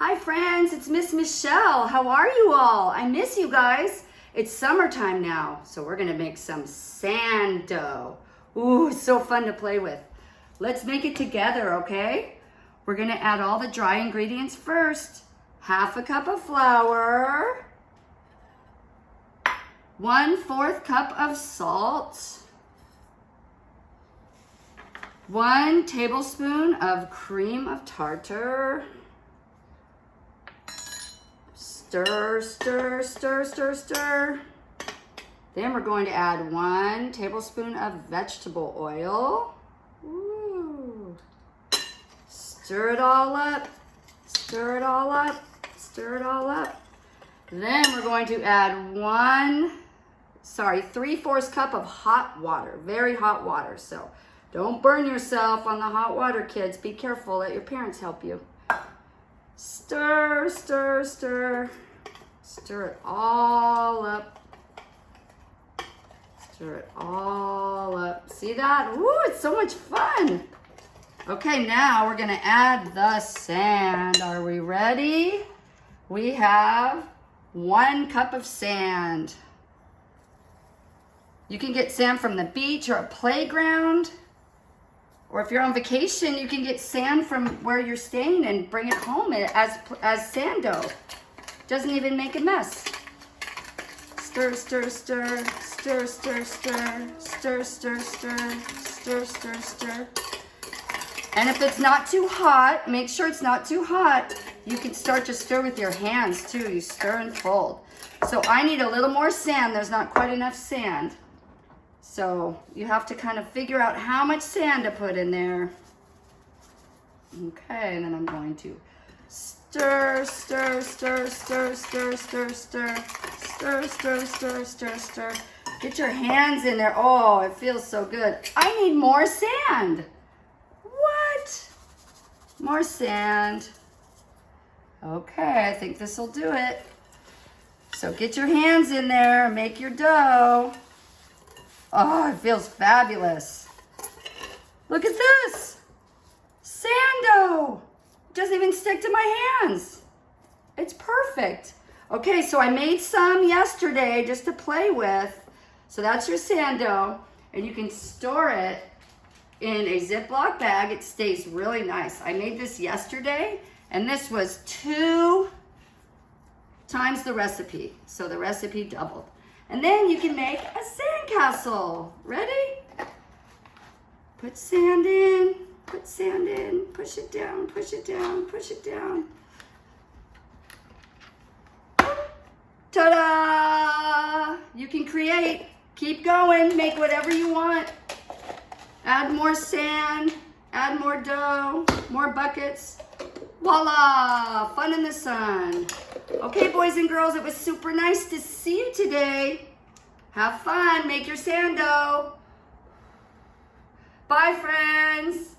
Hi friends, it's Miss Michelle. How are you all? I miss you guys. It's summertime now, so we're gonna make some sand dough. Ooh, it's so fun to play with. Let's make it together, okay? We're gonna add all the dry ingredients first. Half a cup of flour, 1/4 cup of salt, 1 tablespoon of cream of tartar. Stir, stir, stir, stir, stir. Then we're going to add 1 tablespoon of vegetable oil. Ooh. Stir it all up, stir it all up, stir it all up. Then we're going to add 3/4 cup of hot water, very hot water. So don't burn yourself on the hot water, kids. Be careful, let your parents help you. Stir, stir, stir. Stir it all up. Stir it all up. See that? Ooh, it's so much fun. Okay, now we're gonna add the sand. Are we ready? We have 1 cup of sand. You can get sand from the beach or a playground. Or if you're on vacation, you can get sand from where you're staying and bring it home as sand dough. Doesn't even make a mess. Stir, stir, stir, stir, stir, stir, stir, stir, stir, stir, stir, stir. And if it's not too hot, make sure it's not too hot. You can start to stir with your hands too. You stir and fold. So I need a little more sand. There's not quite enough sand. So you have to kind of figure out how much sand to put in there. Okay, and then I'm going to stir, stir, stir, stir, stir, stir, stir, stir, stir, stir, stir, stir. Get your hands in there. Oh, it feels so good. I need more sand. What? More sand. Okay, I think this will do it. So get your hands in there and make your dough. Oh, it feels fabulous. Look at this. Sand dough. It doesn't even stick to my hands. It's perfect. Okay, so I made some yesterday just to play with. So that's your sand dough. And you can store it in a Ziploc bag. It stays really nice. I made this yesterday, and this was 2 times the recipe. So the recipe doubled. And then you can make a sandcastle. Ready? Put sand in, push it down, push it down, push it down. Ta-da! You can create. Keep going, make whatever you want. Add more sand, add more dough, more buckets. Voila! Fun in the sun. Okay, boys and girls, it was super nice to see you today. Have fun, make your sand dough. Bye, friends.